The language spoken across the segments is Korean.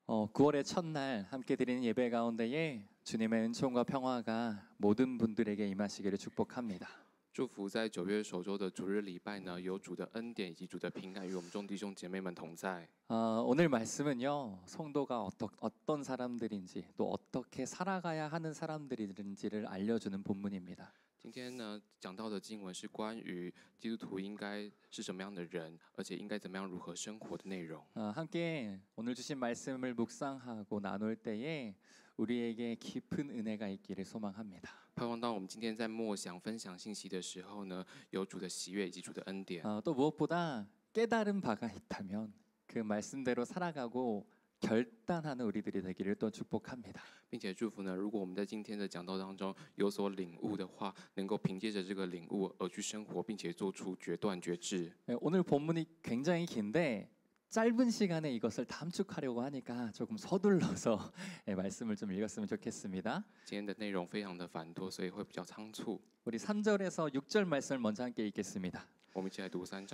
9월의 첫날 함께 드리는 예배 가운데에 주님의 은총과 평화가 모든 분들에게 임하시기를 축복합니다. 祝福在9月首周的主日礼拜呢，有主的恩典以及主的平安与我们众弟兄姐妹们同在。 오늘 말씀은요, 성도가 어떤 사람들인지 또 어떻게 살아가야 하는 사람들인지를 알려주는 본문입니다. 今天呢，讲到的经文是关于基督徒应该是什么样的人，而且应该怎么样如何生活的内容。 함께 오늘 주신 말씀을 묵상하고 나눌 때에 우리에게 깊은 은혜가 있기를 소망합니다. 盼望当我们今天在默想分享信息的时候呢，有主的喜悦以及主的恩典。 또 무엇보다 깨달은 바가 있다면 그 말씀대로 살아가고 결단하는 우리들이 되기를 또 축복합니다. 并且祝福呢，如果我们在今天的讲道当中有所领悟的话，能够凭借着这个领悟而去生活，并且做出决断决志。 오늘 본문이 굉장히 긴데 짧은 시간에 이것을 담축하려고 하니까 조금 서둘러서 말씀을 좀 읽었으면 좋겠습니다. 今天的内容非常的繁多，所以会比较仓促。 우리 3절에서 6절 말씀을 먼저 함께 읽겠습니다. 我们一起来读3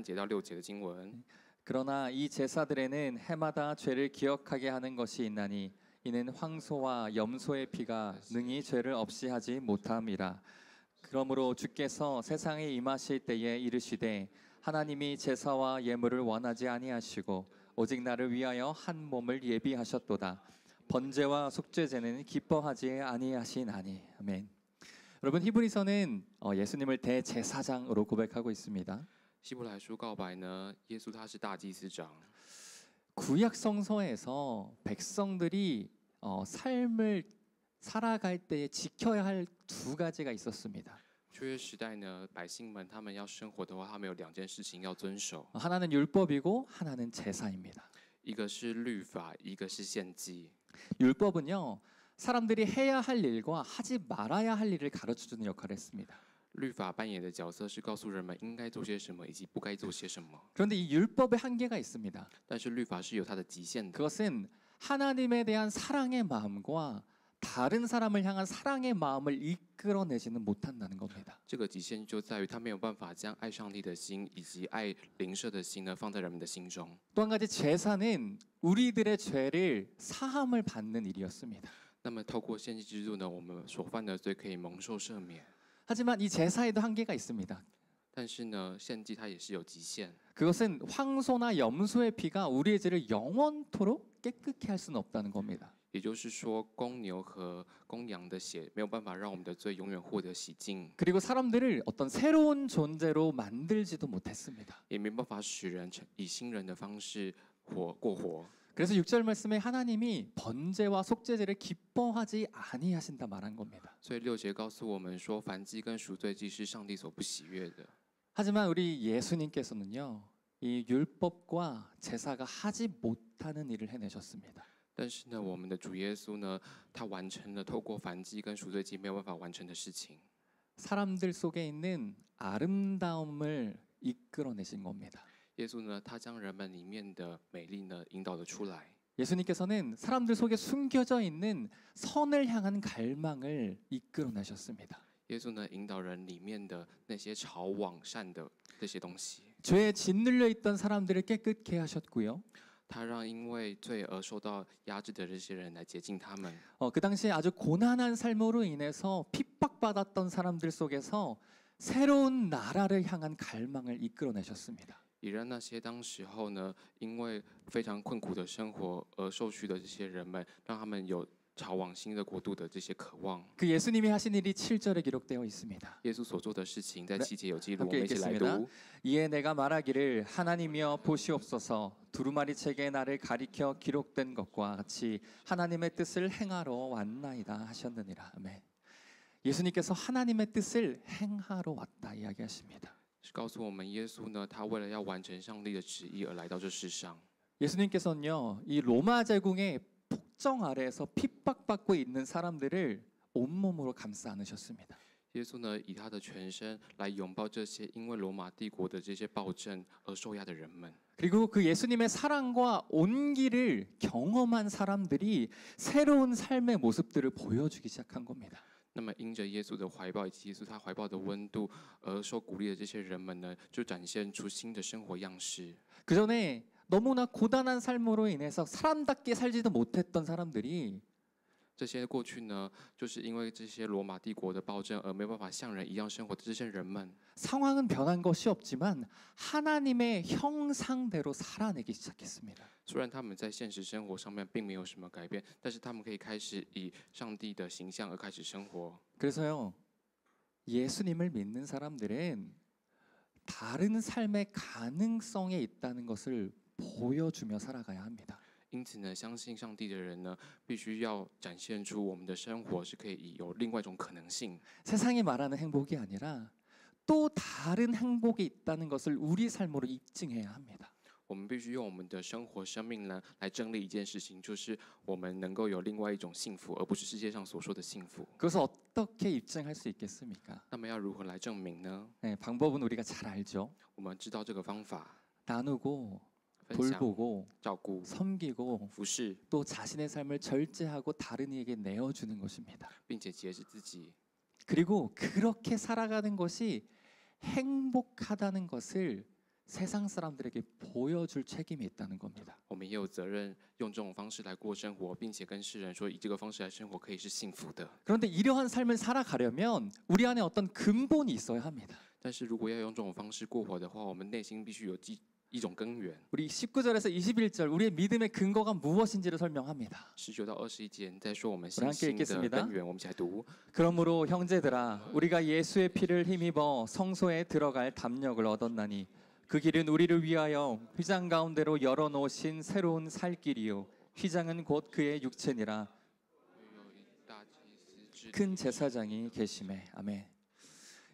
节到6节的经文。 그러나 이 제사들에는 해마다 죄를 기억하게 하는 것이 있나니 이는 황소와 염소의 피가 능히 죄를 없이 하지 못함이라. 그러므로 주께서 세상에 임하실 때에 이르시되 하나님이 제사와 예물을 원하지 아니하시고 오직 나를 위하여 한 몸을 예비하셨도다. 번제와 속죄제는 기뻐하지 아니하시나니. 아멘. 여러분, 히브리서는 예수님을 대제사장으로 고백하고 있습니다. 希伯来书告白呢，耶稣他是大祭司长。 구약 성서에서 백성들이 삶을 살아갈 때에 지켜야 할 두 가지가 있었습니다. 旧约时代呢，百姓们他们要生活的话，他们有2件事情要遵守， 하나는 율법이고 하나는 제사입니다. 一个是律法，一个是献祭。 율법은요, 사람들이 해야 할 일과 하지 말아야 할 일을 가르쳐주는 역할을 했습니다. 律法扮演的角色是告诉人们应该做些什么，以及不该做些什么。 그런데 이 율법의 한계가 있습니다. 但是律法是有它的极限的， 그것은 하나님에 대한 사랑의 마음과 다른 사람을 향한 사랑의 마음을 이끌어내지는 못한다는 겁니다. 这个极限就在于他没有办法将爱上帝的心以及爱邻舍的心呢放在人们的心中。 또 한 가지 제사는 우리들의 죄를 사함을 받는 일이었습니다. 那么透过献祭制度呢，我们所犯的罪可以蒙受赦免。 하지만 이 제사에도 한계가 있습니다. 但是呢，献祭它也是有极限。 그것은 황소나 염소의 피가 우리의 죄를 영원토록 깨끗게 할 수는 없다는 겁니다. 也就是说，公牛和公羊的血没有办法让我们的罪永远获得洗净， 그리고 사람들을 어떤 새로운 존재로 만들지도 못했습니다. 也没办法使人以新人的方式过活。 그래서 6절 말씀에 하나님이 번제와 속죄제를 기뻐하지 아니하신다 말한 겁니다. 所以6节告诉我们说，燔祭跟赎罪祭是上帝所不喜悦的。 하지만 우리 예수님께서는요, 이 율법과 제사가 하지 못하는 일을 해내셨습니다. 但是呢，我们的主耶稣呢，他完成了透过燔祭跟赎罪祭没有办法完成的事情。 사람들 속에 있는 아름다움을 이끌어내신 겁니다. 耶稣呢，他将人们里面的美丽呢引导了出来。 예수님께서는 사람들 속에 숨겨져 있는 선을 향한 갈망을 이끌어내셨습니다. 耶稣呢，引导人里面的那些朝往善的这些东西。 죄에 짓눌려 있던 사람들을 깨끗게 하셨고요. 他让因为罪而受到压制的这些人来洁净他们。 그 당시에 아주 고난한 삶으로 인해서 핍박받았던 사람들 속에서 새로운 나라를 향한 갈망을 이끌어내셨습니다. 也让那些当时候呢，因为非常困苦的生活而受屈的这些人们，让他们有朝往新的国度的这些渴望。 그 예수님이 하신 일이 7절에 기록되어 있습니다. 耶稣所做的事情在7节有记录，我 함께 们一起来 읽겠습니다. 读。 이에 내가 말하기를 하나님이여 보시옵소서 두루마리 책에 나를 가리켜 기록된 것과 같이 하나님의 뜻을 행하러 왔나이다 하셨느니라. 아멘. 예수님께서 하나님의 뜻을 행하러 왔다 이야기하십니다. 是告诉我们，耶稣呢，他为了要完成上帝的旨意而来到这世上。 예수님께서는요, 이 로마 제국의 폭정 아래에서 핍박받고 있는 사람들을 온몸으로 감싸 안으셨습니다. 耶稣呢，以他的全身来拥抱这些因为罗马帝国的这些暴政而受压的人们。 그리고 그 예수님의 사랑과 온기를 경험한 사람들이 새로운 삶의 모습들을 보여주기 시작한 겁니다. 那么，因着耶稣的怀抱以及耶稣他怀抱的温度而受鼓励的这些人们呢，就展现出新的生活样式。 그 전에 너무나 고단한 삶으로 인해서 사람답게 살지도 못했던 사람들이 这些过去呢，就是因为这些罗马帝国的暴政而没有办法像人一样生活的这些人们， 상황은 변한 것이 없지만 하나님의 형상대로 살아내기 시작했습니다. 虽然他们在现实生活上面并没有什么改变，但是他们可以开始以上帝的形象而开始生活。 그래서요, 예수님을 믿는 사람들은 다른 삶의 가능성에 있다는 것을 보여주며 살아가야 합니다. 因此呢，相信上帝的人呢，必须要展现出我们的生活是可以有另外一种可能性。 세상이 말하는 행복이 아니라 또 다른 행복이 있다는 것을 우리 삶으로 입증해야 합니다. 我们必须用我们的生活、生命呢，来证明一件事情，就是我们能够有另外一种幸福，而不是世界上所说的幸福。 그것을 어떻게 입증할 수 있겠습니까? 那么要如何来证明呢？ 네, 방법은 우리가 잘 알죠. 我们知道这个方法， 나누고 分享、 돌보고 照顾、 섬기고 服侍， 또 자신의 삶을 절제하고 다른 이에게 내어주는 것입니다. 并且节制自己。 그리고 그렇게 살아가는 것이 행복하다는 것을 세상 사람들에게 보여줄 책임이 있다는 겁니다. 我们也有责任用这种方式来过生活，并且跟世人说，以这个方式来生活可以是幸福的。 그런데 이러한 삶을 살아가려면 우리 안에 어떤 근본이 있어야 합니다. 但是如果要用这种方式过活的话，我们内心必须有一种根源。 우리 19절에서 21절 우리의 믿음의 근거가 무엇인지를 설명합니다. 19到21节在说我们 우리 信 함께 心的 읽겠습니다. 根源，我们一起来读。 그러므로 형제들아 우리가 예수의 피를 힘입어 성소에 들어갈 담력을 얻었나니 그 길은 우리를 위하여 휘장 가운데로 열어놓으신 새로운 살 길이요 휘장은 곧 그의 육체니라. 큰 제사장이 계심에 아멘.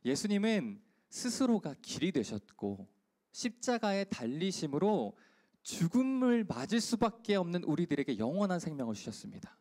예수님은 스스로가 길이 되셨고 십자가에 달리심으로 죽음을 맞을 수밖에 없는 우리들에게 영원한 생명을 주셨습니다.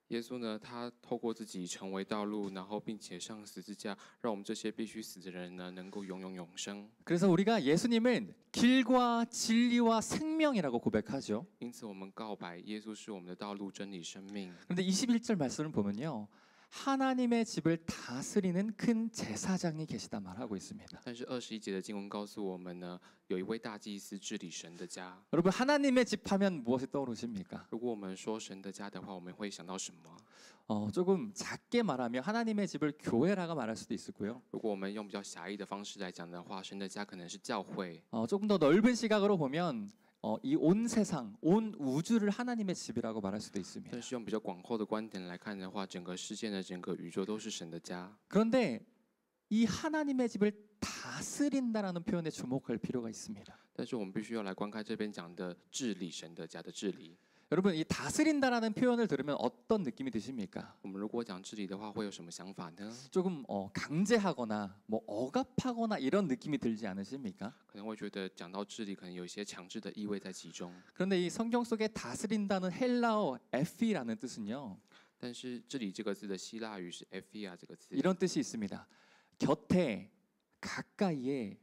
耶稣呢，他透过自己成为道路，然后并且上十字架，让我们这些必须死的人呢，能够永生。 그래서 우리가 예수님은 길과 진리와 생명이라고 고백하죠. 因此，我们告白耶稣是我们的道路、真理、生命。 그런데 21절 말씀을 보면요. 하나님의 집을 다스리는 큰 제사장이 계시다 말하고 있습니다. 但是21节的经文告诉我们呢，有一位大祭司治理神的家。 여러분 하나님의 집 하면 무엇이 떠오르십니까? 如果我们说神的家的话，我们会想到什么？ 조금 작게 말하면 하나님의 집을 교회라고 말할 수도 있고요. 如果我们用比较狭义的方式来讲的话，神的家可能是教会。 조금 더 넓은 시각으로 보면 이 온 세상, 온 우주를 하나님의 집이라고 말할 수도 있습니다. 但是用比较广阔的观点来看的话，整个世界的整个宇宙都是神的家。 그런데 이 하나님의 집을 다스린다라는 표현에 주목할 필요가 있습니다. 但是我们必须要来观看这边讲的治理神的家的治理。 여러분 이 다스린다라는 표현을 들으면 어떤 느낌이 드십니까? 我们如果讲治理的话，会有什么想法呢？ 조금 강제하거나 뭐 억압하거나 이런 느낌이 들지 않으십니까? 可能会觉得讲到治理，可能有一些强制的意味在其中。 그런데 이 성경 속에 다스린다는 헬라어 에피라는 뜻은요. 但是治理这个字的希腊语是 ephia 这个字， 이런 뜻이 있습니다. 곁에 가까이에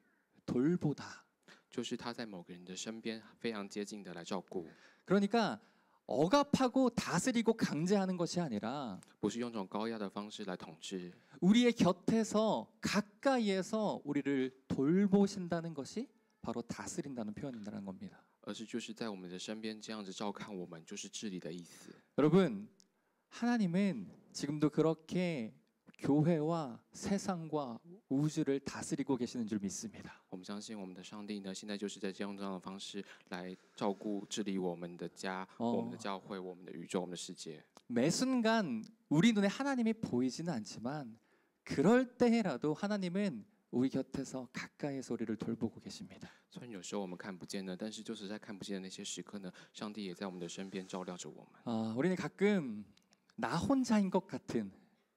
돌보다. 就是他在某个人的身边非常接近的来照顾， 그러니까 억압하고 다스리고 강제하는 것이 아니라 不是用这种高压的方式来统治， 우리의 곁에서 가까이에서 우리를 돌보신다는 것이 바로 다스린다는 표현이라는 겁니다. 而是就是在我们的身边这样子照看我们，就是治理的意思。 여러분 하나님은 지금도 그렇게 교회와 세상과 우주를 다스리고 계시는 줄 믿습니다. 我们相信我们的上帝呢，现在就是在用这样的方式来照顾、治理我们的家、我们的教会、我们的宇宙、我们的世界。 매 순간 우리 눈에 하나님이 보이지는 않지만 그럴 때라도 하나님은 우리 곁에서 가까이에서 우리를 돌보고 계십니다. 虽然有时候我们看不见呢，但是就是在看不见的那些时刻呢，上帝也在我们的身边照料着我们。 우리는 가끔 나 혼자인 것 같은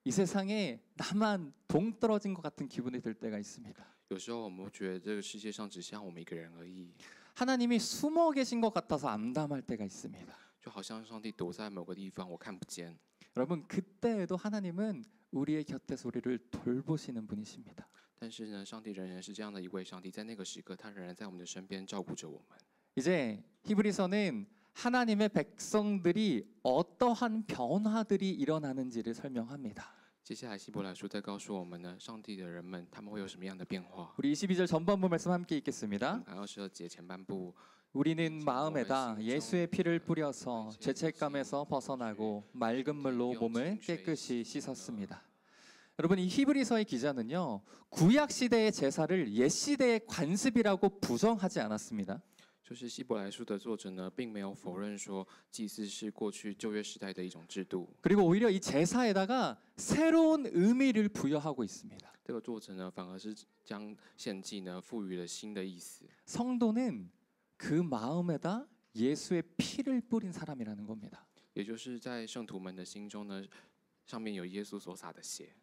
이 세상에 나만 동떨어진 것 같은 기분이 들 때가 있습니다. 有时候我们会觉得这个世界上只像我们一个人而已， 하나님이 숨어 계신 것 같아서 암담할 때가 있습니다. 就好像上帝躲在某个地方，我看不见。 여러분 그때에도 하나님은 우리의 곁에서 우리를 돌보시는 분이십니다. 但是呢，上帝仍然是这样的一位上帝，在那个时刻，他仍然在我们的身边照顾着我们。 이제 히브리서는 하나님의 백성들이 어떠한 변화들이 일어나는지를 설명합니다. 接下来希伯来书在告诉我们呢，上帝的人们他们会有什么样的变化？ 우리 22절 전반부 말씀 함께 我 읽겠습니다. 们看22节前半部， 우리는 마음에다 예수의 피를 뿌려서 죄책감에서 벗어나고 맑은 물로 몸을 깨끗이 씻었습니다. 여러분, 이 히브리서의 기자는요, 구약 시대의 제사를 옛 시대의 관습이라고 부정하지 않았습니다. 就是希伯来书的作者呢，并没有否认说祭祀是过去旧约时代的一种制度。 그리고 오히려 이 제사에다가 새로운 의미를 부여하고 있습니다. 这个作者呢，反而是将献祭呢赋予了新的意思。 성도는 그 마음에다 예수의 피를 뿌린 사람이라는 겁니다. 也就是在圣徒们的心中呢，上面有耶稣所洒的血。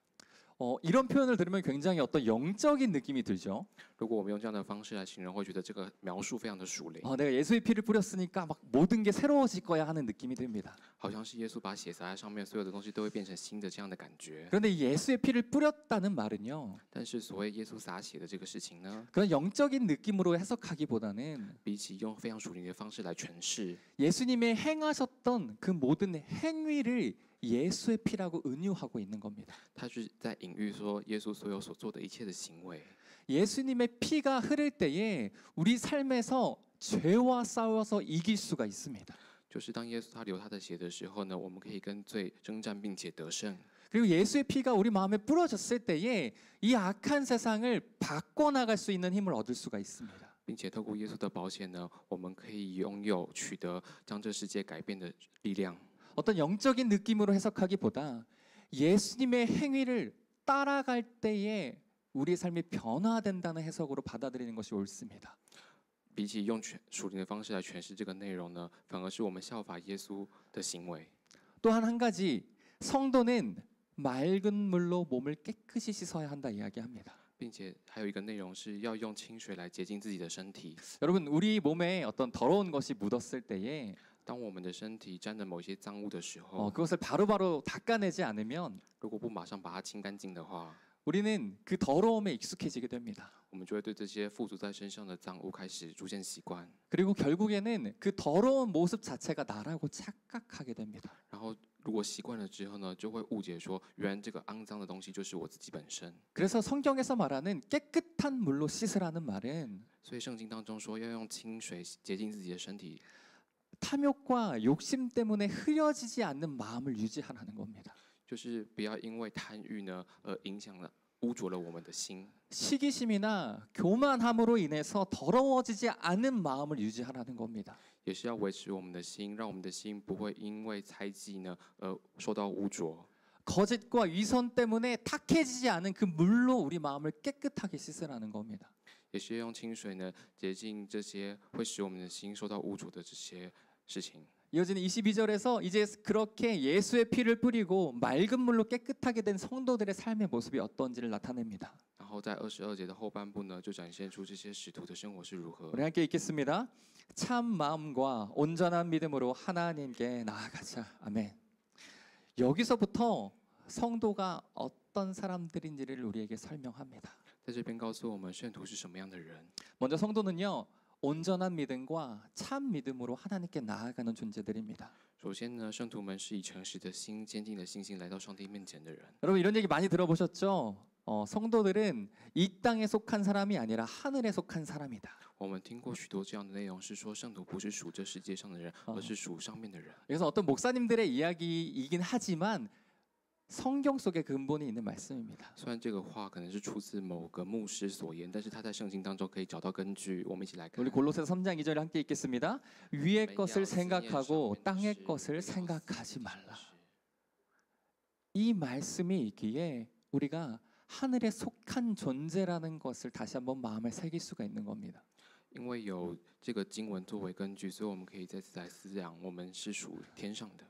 이런 표현을 들으면 굉장히 어떤 영적인 느낌이 들죠. 如果我们用这样的方式来形容，会觉得这个描述非常的属灵， 내가 예수의 피를 뿌렸으니까 막 모든 게 새로워질 거야 하는 느낌이 듭니다. 好像是耶稣把血洒在上面，所有的东西都会变成新的这样的感觉。 그런데 이 예수의 피를 뿌렸다는 말은요, 但是所谓耶稣洒血的这个事情呢， 그런 영적인 느낌으로 해석하기보다는 比起用非常属灵的方式来诠释， 예수님의 행하셨던 그 모든 행위를 예수의 피라고 은유하고 있는 겁니다. 他是在隐喻说耶稣所有所做的一切的行为。 예수님의 피가 흐를 때에 우리 삶에서 죄와 싸워서 이길 수가 있습니다. 就是当耶稣他流他的血的时候呢，我们可以跟罪征战，并且得胜。 그리고 예수의 피가 우리 마음에 뿌려졌을 때에 이 악한 세상을 바꿔나갈 수 있는 힘을 얻을 수가 있습니다. 并且透过耶稣的宝血呢，我们可以拥有取得将这世界改变的力量。 어떤 영적인 느낌으로 해석하기보다 예수님의 행위를 따라갈 때에 우리의 삶이 변화된다는 해석으로 받아들이는 것이 옳습니다. 比起用属灵的方式来诠释这个内容呢，反而是我们效法耶稣的行为。 또한 한 가지, 성도는 맑은 물로 몸을 깨끗이 씻어야 한다 이야기합니다. 并且还有一个内容是要用清水来洁净自己的身体。 여러분, 우리 몸에 어떤 더러운 것이 묻었을 때에 当我们的身体沾着某些脏物的时候， 그것을 바로바로 닦아내지 않으면 如果不马上把它清干净的话， 우리는 그 더러움에 익숙해지게 됩니다. 我们就会对这些附着在身上的脏物开始逐渐习惯。 그리고 결국에는 그 더러운 모습 자체가 나라고 착각하게 됩니다. 然后如果习惯了之后呢，就会误解说，原来这个肮脏的东西就是我自己本身。 그래서 성경에서 말하는 깨끗한 물로 씻으라는 말은 所以圣经当中说要用清水洁净自己的身体， 탐욕과 욕심 때문에 흐려지지 않는 마음을 유지하라는 겁니다. 就是不要因为贪欲呢而影响了、污浊了我们的心。 시기심이나 교만함으로 인해서 더러워지지 않은 마음을 유지하라는 겁니다. 也是要维持我们的心，让我们的心不会因为猜忌呢而受到污浊。 거짓과 위선 때문에 탁해지지 않은 그 물로 우리 마음을 깨끗하게 씻으라는 겁니다. 也是用清水呢洁净这些会使我们的心受到污浊的这些事情。 이어지는 22절에서 이제 그렇게 예수의 피를 뿌리고 맑은 물로 깨끗하게 된 성도들의 삶의 모습이 어떤지를 나타냅니다. 然后在22节的后半部呢，就展现出这些使徒的生活是如何。 우리 함께 읽겠습니다. 참 마음과 온전한 믿음으로 하나님께 나아가자. 아멘. 여기서부터 성도가 어떤 사람들인지를 우리에게 설명합니다. 在这边告诉我们圣徒是什么样的人。 먼저 성도는요, 온전한 믿음과 참 믿음으로 하나님께 나아가는 존재들입니다. 首先呢，圣徒们是以诚实的心、坚定的信心来到上帝面前的人。 여러분, 이런 얘기 많이 들어보셨죠? 성도들은 이 땅에 속한 사람이 아니라 하늘에 속한 사람이다. 我们听过许多这样的内容，是说圣徒不是属这世界上的人，而是属上面的人。 그래서 어떤 목사님들의 이야기이긴 하지만 성경 속에 근본이 있는 말씀입니다. 虽然这个话可能是出自某个牧师所言，但是他在圣经当中可以找到根据。我们一起来看。 우리 골로새서 3장 2절 함께 읽겠습니다. 위의 것을 생각하고 땅의 것을 생각하지 말라. 이 말씀이 있기에 우리가 하늘에 속한 존재라는 것을 다시 한번 마음에 새길 수가 있는 겁니다. 因为有这个经文作为根据，所以我们可以再次来思想，我们是属天上的。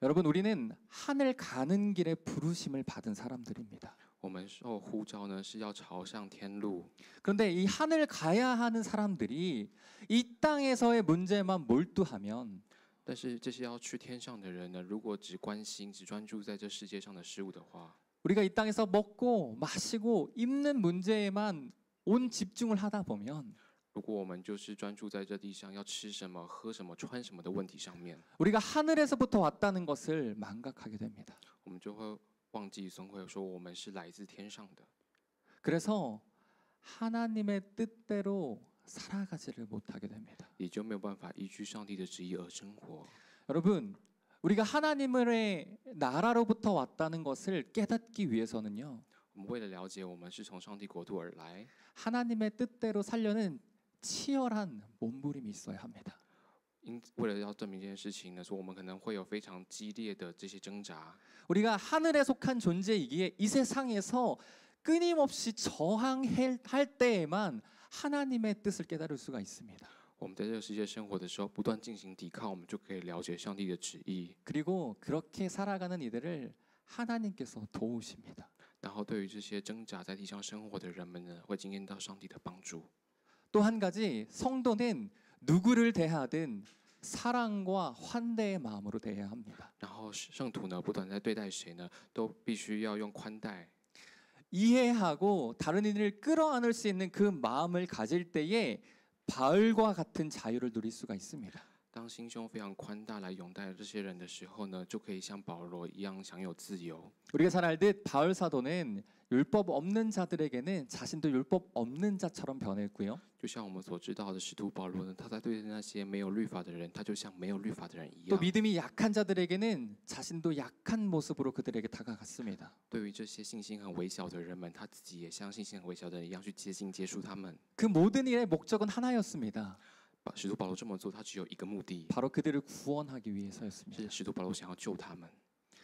여러분, 우리는 하늘 가는 길에 부르심을 받은 사람들입니다. 我们受呼召呢，是要朝向天路。 그런데 이 하늘 가야 하는 사람들이 이 땅에서의 문제만 몰두하면 但是这些要去天上的人呢，如果只关心、只专注在这世界上的事物的话， 우리가 이 땅에서 먹고 마시고 입는 문제에만 온 집중을 하다 보면 如果我们就是专注在这地上要吃什么、喝什么、穿什么的问题上面， 우리가 하늘에서부터 왔다는 것을 망각하게 됩니다. 我们就会忘记损毁说我们是来自天上的。 그래서 하나님의 뜻대로 살아가지를 못하게 됩니다. 也就没有办法依据上帝的旨意而生活。 여러분, 우리가 하나님의 나라로부터 왔다는 것을 깨닫기 위해서는요. 我们为了了解我们是从上帝国度而来， 하나님의 뜻대로 살려는 치열한 몸부림이 있어야 합니다. 为了要证明这件事情呢，说我们可能会有非常激烈的这些挣扎。 우리가 하늘에 속한 존재이기에 이 세상에서 끊임없이 저항할 때에만 하나님의 뜻을 깨달을 수가 있습니다. 我们在这个世界生活的时候，不断进行抵抗，我们就可以了解上帝的旨意。 그리고 그렇게 살아가는 이들을 하나님께서 도우십니다. 然后对于这些挣扎在地上生活的人们呢，会经验到上帝的帮助。 또 한 가지, 성도는 누구를 대하든 사랑과 환대의 마음으로 대해야 합니다. 然后圣徒呢，不管在对待谁呢，都必须要用宽待， 이해하고 다른 이들을 끌어안을 수 있는 그 마음을 가질 때에 바울과 같은 자유를 누릴 수가 있습니다. 当心胸非常宽大来拥戴这些人的时候呢，就可以像保罗一样享有自由。 우리가 잘 알듯 바울 사도는 율법 없는 자들에게는 자신도 율법 없는 자처럼 변했고요. 就像我们所知道的，使徒保罗呢，他在对待那些没有律法的人，他就像没有律法的人一 또 样。 믿음이 약한 자들에게는 자신도 약한 모습으로 그들에게 다가갔습니다. 对于这些信心很微小的人们，他自己也像信心很微小的人一样去接近、接触他们。 그 모든 일의 목적은 하나였습니다. 使徒保罗这么做，他只有一个目的， 바로 그들을 구원하기 위해서였습니다. 是使徒保罗想要救他们。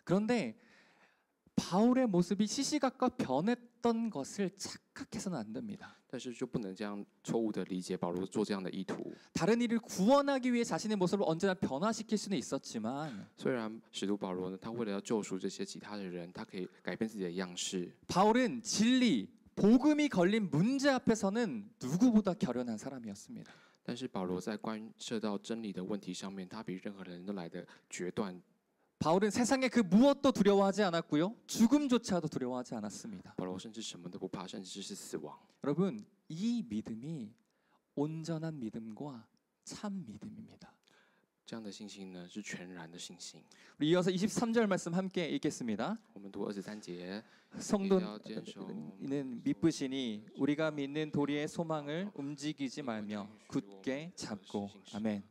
그런데 바울의 모습이 시시각각 변했던 것을 착각해서는 안 됩니다. 但是就不能这样错误的理解保罗做这样的意图。 다른 이를 구원하기 위해 자신의 모습을 언제나 변화시킬 수는 있었지만 虽然使徒保罗呢，他为了要救赎这些其他的人，他可以改变自己的样式， 바울은 진리, 복음이 걸린 문제 앞에서는 누구보다 결연한 사람이었습니다. 但是保罗在关涉到真理的问题上面，他比任何人都来的决断。 바울은 세상의 그 무엇도 두려워하지 않았고요. 죽음조차도 두려워하지 않았습니다. 保罗甚至什么都不怕，甚至是死亡。 여러분, 이 믿음이 온전한 믿음과 참 믿음입니다. 这样的信心呢，是全然的信心。 우리 이어서 23절 말씀 함께 읽겠습니다. 我们读23节， 성도는 믿으시니 우리가 믿는 도리의 소망을 움직이지 말며 굳게 잡고. 아멘.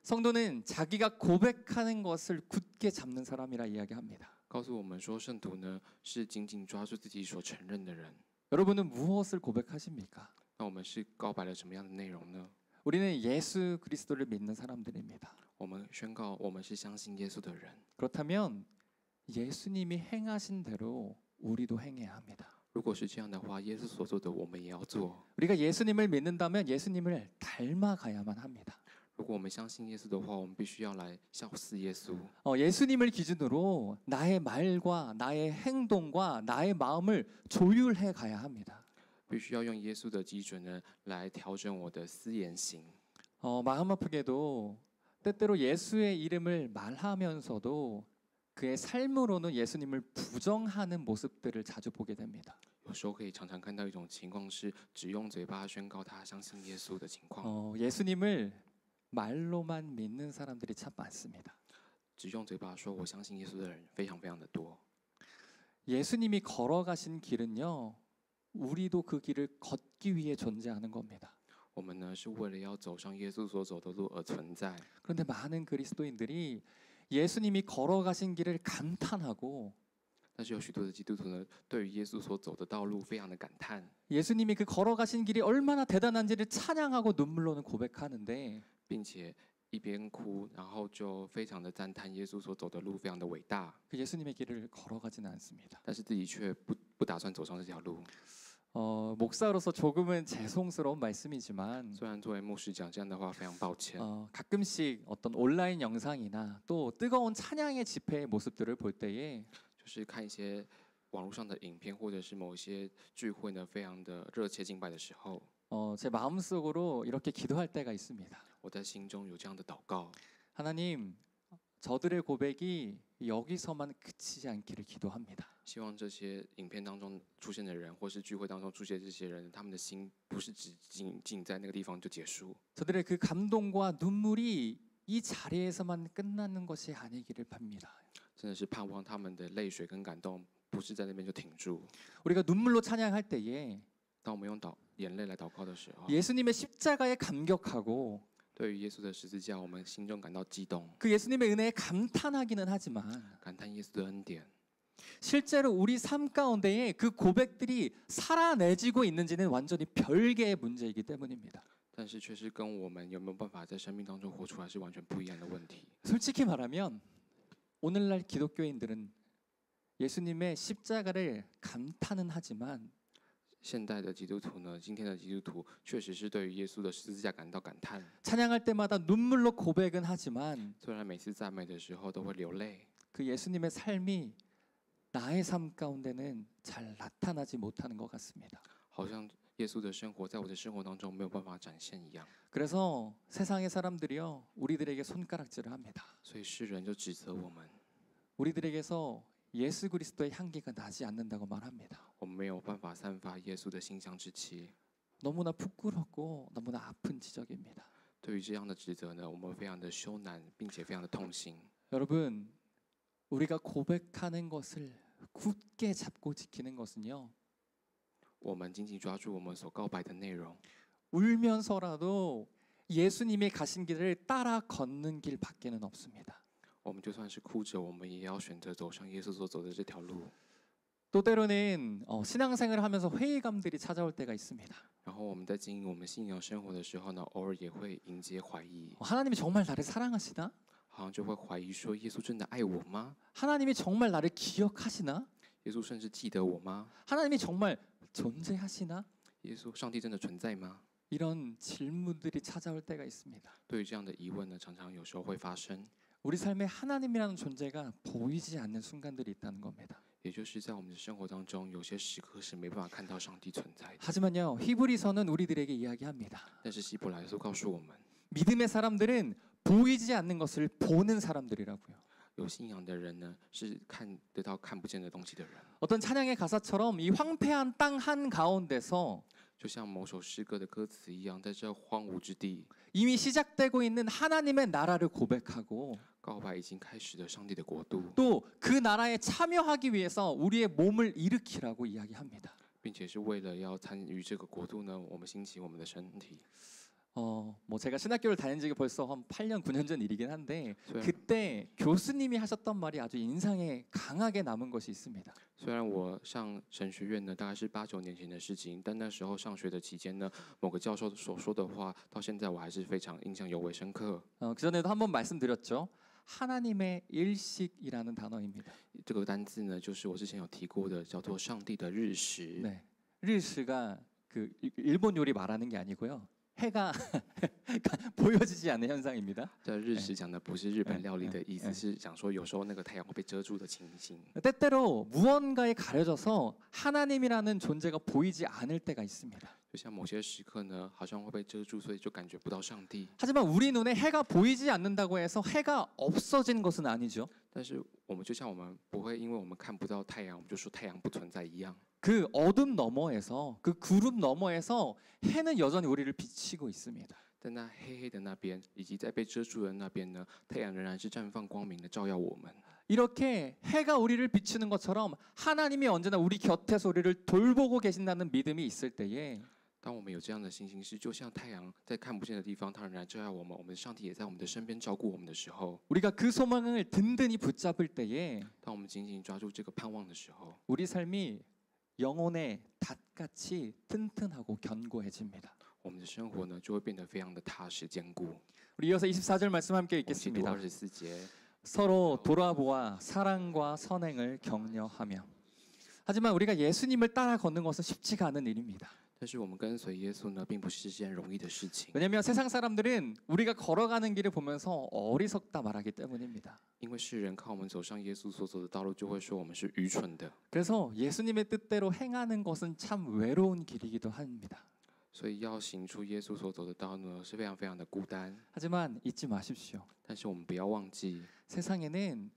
성도는 자기가 고백하는 것을 굳게 잡는 사람이라 이야기합니다. 告诉我们说，圣徒呢是紧紧抓住自己所承认的人。 여러분은 무엇을 고백하십니까? 那我们是告白了什么样的内容呢？ 우리는 예수 그리스도를 믿는 사람들입니다. 我们宣告，我们是相信耶稣的人。 그렇다면 예수님이 행하신 대로 우리도 행해야 합니다. 如果是这样的话，耶稣所做的，我们也要做。 우리가 예수님을 믿는다면 예수님을 닮아가야만 합니다. 如果我们相信耶稣的话，我们必须要来效似耶稣。 예수님을 기준으로 나의 말과 나의 행동과 나의 마음을 조율해 가야 합니다. 必须要用耶稣的基准呢，来调整我的思言行。 마음 아프게도 때때로 예수의 이름을 말하면서도 그의 삶으로는 예수님을 부정하는 모습들을 자주 보게 됩니다. 有时候可以常常看到一种情况是，只用嘴巴宣告他相信耶稣的情况。 예수님을 말로만 믿는 사람들이 참 많습니다. 只用嘴巴说我相信耶稣的人非常非常的多。 예수님이 걸어가신 길은요, 우리도 그 길을 걷기 위해 존재하는 겁니다. 我们呢是为了要走上耶稣所走的路而存在。 그런데 많은 그리스도인들이 예수님이 걸어가신 길을 감탄하고 但是有许多的基督徒呢，对于耶稣所走的道路非常的感叹， 예수님이 그 걸어가신 길이 얼마나 대단한지를 찬양하고 눈물로는 고백하는데 并且一边哭，然后就非常的赞叹耶稣所走的路非常的伟大， 그 예수님의 길을 걸어가지는 않습니다. 但是自己却不打算走上这条路。 목사로서 조금은 죄송스러운 말씀이지만 虽然作为牧师讲这样的话非常抱歉， 가끔씩 어떤 온라인 영상이나 또 뜨거운 찬양의 집회의 모습들을 볼 때에 就是看一些网络上的影片，或者是某一些聚会呢，非常的热切敬拜的时候， 제 마음속으로 이렇게 기도할 때가 있습니다. 我在心中有这样的祷告： 하나님, 저들의 고백이 여기서만 그치지 않기를 기도합니다. 希望这些影片当中出现的人，或是聚会当中出现这些人，他们的心不是只仅在那个地方就结束， 저들의 그 감동과 눈물이 이 자리에서만 끝나는 것이 아니기를 빕니다. 真的是盼望他们的泪水跟感动不是在那边就停住。 우리가 눈물로 찬양할 때에 当我们用眼泪来祷告的时候， 예수님의 십자가에 감격하고 对于耶稣的十字架，我们心中感到激动， 그 예수님의 은혜에 감탄하기는 하지만 感叹耶稣的恩典。 실제로 우리 삶 가운데에 그 고백들이 살아내지고 있는지는 완전히 별개의 문제이기 때문입니다. 但是却是跟我们有没有办法在生命当中活出来是完全不一样的问题。 솔직히 말하면 오늘날 기독교인들은 예수님의 십자가를 감탄은 하지만 现代的基督徒呢，今天的基督徒确实是对于耶稣的十字架感到感叹。 찬양할 때마다 눈물로 고백은 하지만 虽然每次赞美的时候都会流泪， 그 예수님의 삶이 나의 삶 가운데는 잘 나타나지 못하는 것 같습니다. 好像耶稣的生活在我的生活当中没有办法展现一样。 그래서 세상의 사람들이요 우리들에게 손가락질을 합니다. 所以世人就指责我们， 우리들에게서 예수 그리스도의 향기가 나지 않는다고 말합니다. 我们没有办法散发耶稣的馨香之气。 너무나 부끄럽고 너무나 아픈 지적입니다. 对于这样的指责呢，我们非常的羞赧，并且非常的痛心。 여러분, 우리가 고백하는 것을 굳게 잡고 지키는 것은요 我们紧紧抓住我们所告白的内容， 울면서라도 예수님이 가신 길을 따라 걷는 길밖에는 없습니다. 我们就算是哭着，我们也要选择走上耶稣所走的这条路。 또 때로는 신앙생활을 하면서 회의감들이 찾아올 때가 있습니다. 然后我们在经营我们信仰生活的时候呢，偶尔也会迎接怀疑， 하나님이 정말 나를 사랑하시나? 好像就会怀疑说：耶稣真的爱我吗？ 하나님이 정말 나를 기억하시나? 耶稣甚至记得我吗？ 하나님이 정말 존재하시나? 耶稣，上帝真的存在吗？ 이런 질문들이 찾아올 때가 있습니다. 对于这样的疑问呢，常常有时候会发生， 우리 삶에 하나님이라는 존재가 보이지 않는 순간들이 있다는 겁니다. 也就是在我们的生活当中，有些时刻是没办法看到上帝存在的。 하지만요, 히브리서는 우리들에게 이야기합니다. 但是希伯来书告诉我们， 믿음의 사람들은 보이지 않는 것을 보는 사람들이라고요. 有信仰的人呢，是看得到看不见的东西的人。 어떤 찬양의 가사처럼 이 황폐한 땅 한 가운데서 就像某首诗歌的歌词一样，在这荒芜之地， 이미 시작되고 있는 하나님의 나라를 고백하고 告白已经开始的上帝的国度， 또 그 나라에 참여하기 위해서 우리의 몸을 일으키라고 이야기합니다. 并且是为了要参与这个国度呢，我们兴起我们的身体。 뭐 제가 신학교를 다닌 지가 벌써 한 8년, 9년 전 일이긴 한데 虽然 그때 교수님이 하셨던 말이 아주 인상에 강하게 남은 것이 있습니다. 虽然我上神学院呢，大概是8、9年前的事情，但那时候上学的期间呢，某个教授所说的话，到现在我还是非常印象尤为深刻。 그 전에도 한번 말씀드렸죠. 하나님의 일식이라는 단어입니다. 这个单字呢，就是我之前有提过的，叫做上帝的日食。 네, 일시가 그 일본 요리 말하는 게 아니고요. 해가 보여지지 않는 현상입니다. 这日食讲的不是日本料理的意思，是讲说有时候那个太阳会被遮住的情形。 때때로 무언가에 가려져서 하나님이라는 존재가 보이지 않을 때가 있습니다. 就像某些时刻呢，好像会被遮住，所以就感觉不到上帝。 하지만 우리 눈에 해가 보이지 않는다고 해서 해가 없어진 것은 아니죠. 但是我们就像我们不会因为我们看不到太阳，我们就说太阳不存在一样。 그 어둠 너머에서 그 구름 너머에서 해는 여전히 우리를 비치고 있습니다. 在那黑黑的那边，以及在被遮住的那边呢，太阳仍然是绽放光明的，照耀我们。 이렇게 해가 우리를 비추는 것처럼 하나님이 언제나 우리 곁에서 우리를 돌보고 계신다는 믿음이 있을 때에 当我们有这样的信心，是就像太阳在看不见的地方，它仍然照耀我们，我们的上帝也在我们的身边照顾我们的时候， 우리가 그 소망을 든든히 붙잡을 때에 当我们紧紧抓住这个盼望的时候， 우리 삶이 영혼의 닷같이 튼튼하고 견고해집니다. 我们的生活呢就会变得非常的踏实坚固。 우리 이어서 24절 말씀 함께 我们去读 읽겠습니다. 24节， 서로 돌아보아 사랑과 선행을 격려하며. 하지만 우리가 예수님을 따라 걷는 것은 쉽지가 않은 일입니다. 但是我们跟随耶稣呢，并不是件容易的事情， 왜냐하면 세상 사람들은 우리가 걸어가는 길을 보면서 어리석다 말하기 때문입니다. 因为世人看我们走上耶稣所走的道路，就会说我们是愚蠢的。 그래서 예수님의 뜻대로 행하는 것은 참 외로운 길이기도 합니다. 所以要行出耶稣所走的道呢，是非常非常的孤单。 하지만 잊지 마십시오. 但是我们不要忘记， 세상에는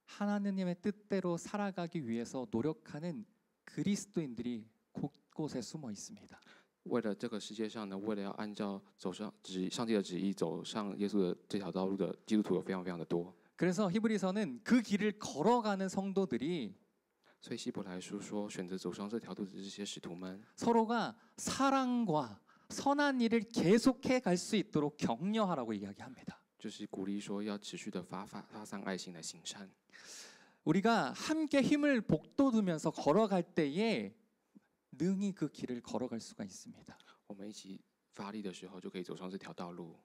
하나님의 뜻대로 살아가기 위해서 노력하는 그리스도인들이 곳곳에 숨어 있습니다. 为了这个世界上呢，为了要按照走上上帝的旨意走上耶稣的这条道路的基督徒有非常非常的多。 그래서 히브리서는 그 길을 걸어가는 성도들이 所以希伯来书说，选择走上这条路的这些使徒们， 서로가 사랑과 선한 일을 계속해 갈 수 있도록 격려하라고 이야기합니다. 就是鼓励说要持续的发散爱心来行善。 우리가 함께 힘을 복돋우면서 걸어갈 때에 능히 그 길을 걸어갈 수가 있습니다. 我们一起发力的时候，就可以走上这条道路。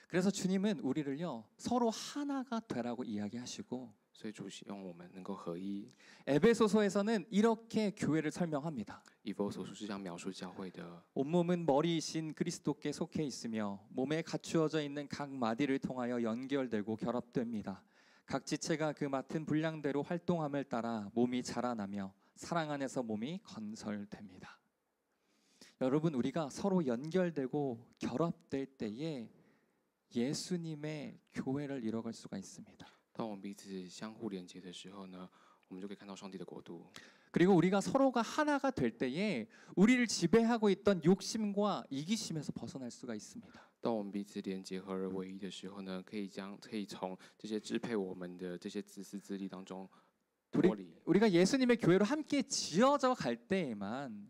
그래서 주님은 우리를요 서로 하나가 되라고 이야기하시고 所以主希望我们能够合一。 에베소서에서는 이렇게 교회를 설명합니다. 以弗所书是这样描述教会的： 온몸은 머리이신 그리스도께 속해 있으며 몸에 갖추어져 있는 각 마디를 통하여 연결되고 결합됩니다. 각 지체가 그 맡은 분량대로 활동함을 따라 몸이 자라나며 사랑 안에서 몸이 건설됩니다. 여러분, 우리가 서로 연결되고 결합될 때에 예수님의 교회를 이뤄갈 수가 있습니다. 当我们彼此相互连接的时候呢，我们就可以看到上帝的国度。 그리고 우리가 서로가 하나가 될 때에 우리를 지배하고 있던 욕심과 이기심에서 벗어날 수가 있습니다. 当我们彼此连结合而为一的时候呢，可以从这些支配我们的这些自私自利当中脱离。 우리가 예수님의 교회로 함께 지어져 갈 때에만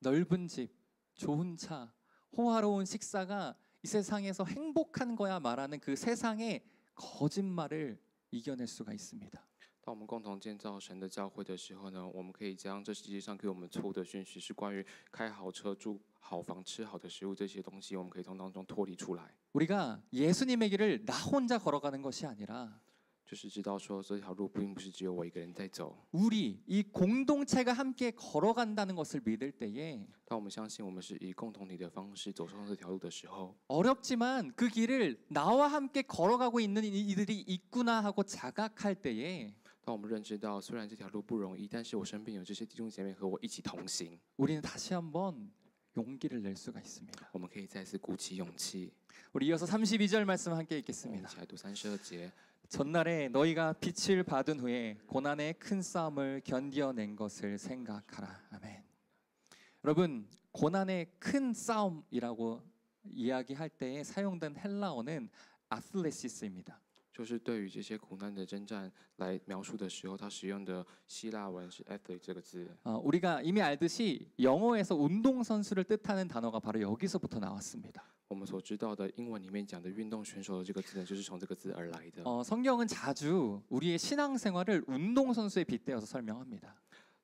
넓은 집, 좋은 차, 호화로운 식사가 이 세상에서 행복한 거야 말하는 그 세상의 거짓말을 이겨낼 수가 있습니다. 当我们共同建造神的教会的时候呢，我们可以将这世界上给我们错误的讯息，是关于开好车、住好房、吃好的食物这些东西，我们可以从当中脱离出来。 우리가 예수님의 길을 나 혼자 걸어가는 것이 아니라 就是知道说这条路并不是只有我一个人在走。 우리 이 공동체가 함께 걸어간다는 것을 믿을 때에 当我们相信我们是以共同体的方式走上这条路的时候， 어렵지만 그 길을 나와 함께 걸어가고 있는 이들이 있구나 하고 자각할 때에 当我们认知到虽然这条路不容易，但是我身边有这些弟兄姐妹和我一起同行， 우리는 다시 한번 용기를 낼 수가 있습니다. 我们可以再次鼓起勇气。 우리 이어서 32절 말씀 함께 我们一 읽겠습니다. 起来读32节。 전날에 너희가 빛을 받은 후에 고난의 큰 싸움을 견뎌낸 것을 생각하라. 아멘. 여러분, 고난의 큰 싸움이라고 이야기할 때에 사용된 헬라어는 아슬레시스입니다. 就是对于这些苦难的征战来描述的时候，他使用的希腊文是 athlete 这个字。 우리가 이미 알듯이 영어에서 운동선수를 뜻하는 단어가 바로 여기서부터 나왔습니다. 我们所知道的英文里面讲的运动选手的这个字呢，就是从这个字而来的。 성경은 자주 우리의 신앙생활을 운동선수에 빗대어서 설명합니다.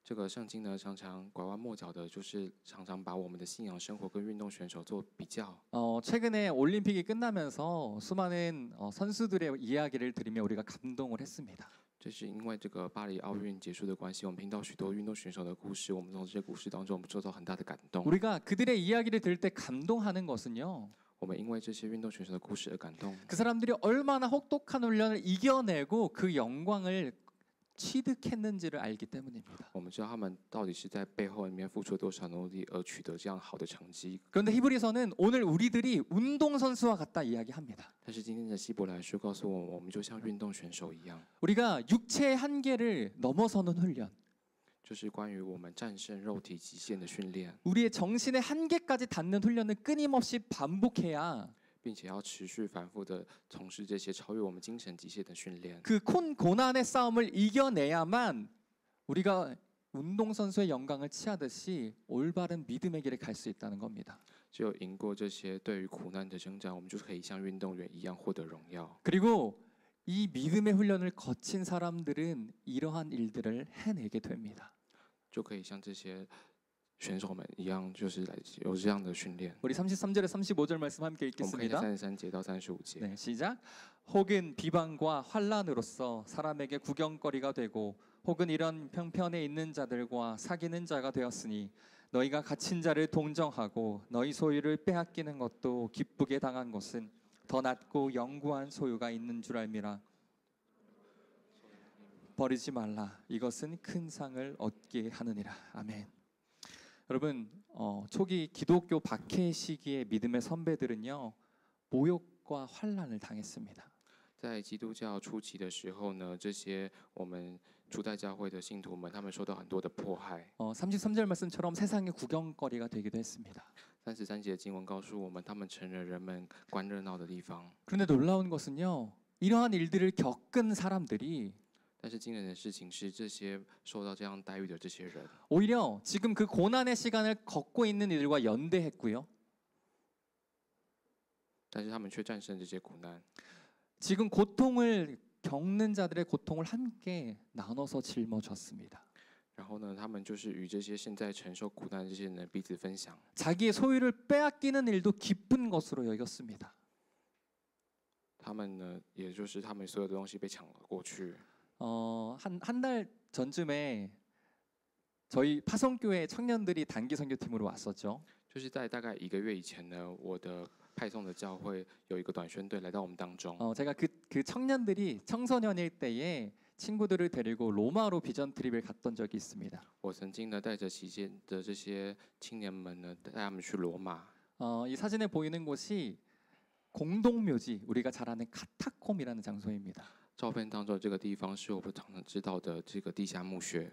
这个圣经呢，常常拐弯抹角的，就是常常把我们的信仰生活跟运动选手做比较。 최근에 올림픽이 끝나면서 수많은 선수들의 이야기를 들으며 우리가 감동을 했습니다. 这是因为这个巴黎奥运结束的关系，我们听到许多运动选手的故事，我们从这些故事当中，我们受到很大的感动。 우리가 그들의 이야기를 들을 때 감동하는 것은요. 我们因为这些运动选手的故事而感动。 그 사람들이 얼마나 혹독한 훈련을 이겨내고 그 영광을 취득했는지를 알기 때문입니다. 我们知道他们到底是在背后里面付出了多少努力而取得这样好的成绩。 그런데 히브리서는 오늘 우리들이 운동선수와 같다 이야기합니다. 但是今天的希伯来书告诉我们，我们就像运动选手一样， 우리가 육체의 한계를 넘어서는 훈련, 就是关于我们战胜肉体极限的训练， 우리의 정신의 한계까지 닿는 훈련을 끊임없이 반복해야 并且要持续反复的从事这些超越我们精神极限的训练。 그 고난의 싸움을 이겨내야만 우리가 운동선수의 영광을 취하듯이 올바른 믿음의 길을 갈 수 있다는 겁니다. 只有赢过这些对于苦难的征战，我们就可以像运动员一样获得荣耀。 그리고 이 믿음의 훈련을 거친 사람들은 이러한 일들을 해내게 됩니다. 就可以像这些选手们一样，就是来有这样的训练。 우리 33절에 35절 말씀 함께 我们可以在 읽겠습니다. 33节到35节。 네, 시작. 혹은 비방과 환란으로서 사람에게 구경거리가 되고 혹은 이런 평편에 있는 자들과 사귀는 자가 되었으니 너희가 갇힌 자를 동정하고 너희 소유를 빼앗기는 것도 기쁘게 당한 것은 더 낫고 영구한 소유가 있는 줄 알미라. 버리지 말라. 이것은 큰 상을 얻게 하느니라. 아멘. 여러분, 초기 기독교 박해 시기의 믿음의 선배들은요, 모욕과 환란을 당했습니다. 在基督教初期的时候呢，这些我们初代教会的信徒们，他们受到很多的迫害。 33절 말씀처럼 세상의 구경거리가 되기도 했습니다. 33节经文告诉我们，他们成了人们观热闹的地方。 그런데 놀라운 것은요, 이러한 일들을 겪은 사람들이 但是惊人的事情是，这些受到这样待遇的这些人， 오히려 지금 그 고난의 시간을 걷고 있는 이들과 연대했고요. 但是他们却战胜这些苦难。 지금 고통을 겪는 자들의 고통을 함께 나눠서 짊어졌습니다. 然后呢，他们就是与这些现在承受苦难的这些人彼此分享， 자기의 소유를 빼앗기는 일도 기쁜 것으로 여겼습니다. 他们呢，也就是他们所有的东西被抢了过去。 한 달 전쯤에 저희 파송교회 청년들이 단기 선교팀으로 왔었죠. 就是在大概1个月以前呢，我的派送的教会有一个短宣队来到我们当中。 제가 그 청년들이 청소년일 때에 친구들을 데리고 로마로 비전 트립을 갔던 적이 있습니다. 我曾经呢带着期间的这些青年们呢，带他们去罗马。 이 사진에 보이는 곳이 공동묘지, 우리가 잘 아는 카타콤이라는 장소입니다. 照片当中的这个地方是我们常常知道的这个地下墓穴。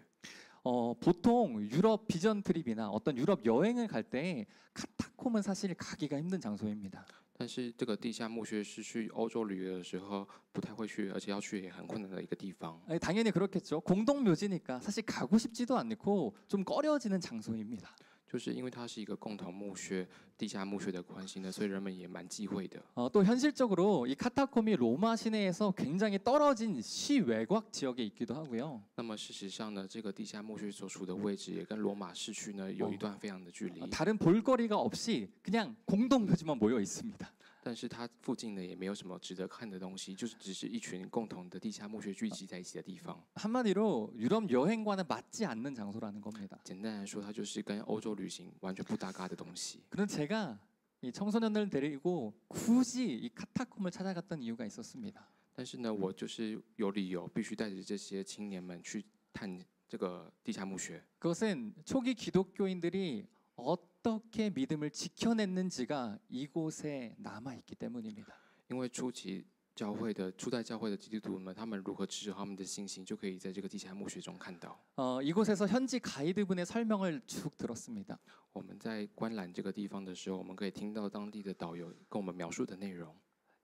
보통 유럽 비전 트립이나 어떤 유럽 여행을 갈 때 카타콤은 사실 가기가 힘든 장소입니다. 但是这个地下墓穴是去欧洲旅游的时候不太会去，而且要去也很困难的一个地方。 당연히 그렇겠죠. 공동묘지니까 사실 가고 싶지도 않고 좀 꺼려지는 장소입니다. 就是因为它是一个共同墓穴、地下墓穴的关系呢，所以人们也蛮忌讳的。 또 현실적으로 이 카타콤이 로마 시내에서 굉장히 떨어진 시외곽 지역에 있기도 하고요. 那么事实上呢，这个地下墓穴所处的位置也跟罗马市区呢有一段非常的距离， 다른 볼거리가 없이 그냥 공동묘지만 모여 있습니다. 但是它附近呢也没有什么值得看的东西，就是只是一群共同的地下墓穴聚集在一起的地方。 한마디로 유럽 여행과는 맞지 않는 장소라는 겁니다. 简单来说，它就是跟欧洲旅行完全不搭嘎的东西。 그런 제가 이 청소년들 데리고 굳이 이 카타콤을 찾아갔던 이유가 있었습니다. 但是呢，我就是有理由必须带着这些青年们去探这个地下墓穴。 그것은 초기 기독교인들이 어떻게 믿음을 지켜냈는지가 이곳에 남아 있기 때문입니다. 因为初代教会的基督徒们，他们如何持守他们的信心，就可以在这个地下墓穴中看到。 이곳에서 현지 가이드분의 설명을 쭉 들었습니다. 我们在观览这个地方的时候，我们可以听到当地的导游跟我们描述的内容。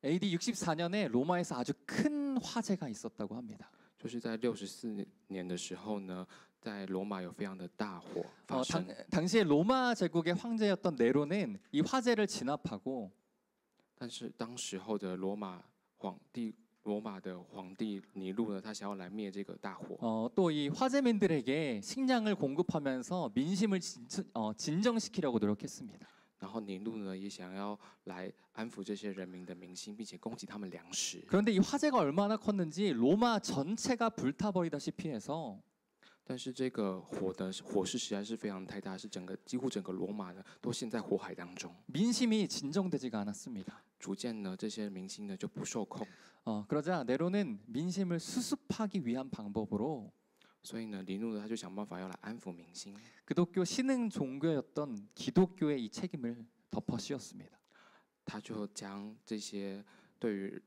AD 64년에 로마에서 아주 큰 화재가 있었다고 합니다. 就是在64年的时候呢，在罗马有非常的大火发生。 당시에 로마 제국의 황제였던 네로는 이 화재를 진압하고 但是当时候的罗马的皇帝尼禄呢，他想要来灭这个大火。 또 이 화재민들에게 식량을 공급하면서 민심을 진정시키려고 노력했습니다. 然后尼禄呢，也想要来安抚这些人民的民心，并且供给他们粮食。 그런데 이 화재가 얼마나 컸는지 로마 전체가 불타버리다시피 해서 但是这个火势实在是非常太大，是几乎整个罗马呢都陷在火海当中。 민심이 진정되지가 않았습니다. 逐渐呢，这些民心呢就不受控， 그러자 네로는 민심을 수습하기 위한 방법으로 所以呢，尼禄呢他就想办法要来安抚民心。 기독교 신흥 종교였던 기독교의 이 책임을 덮어 씌웠습니다. 他就将这些对于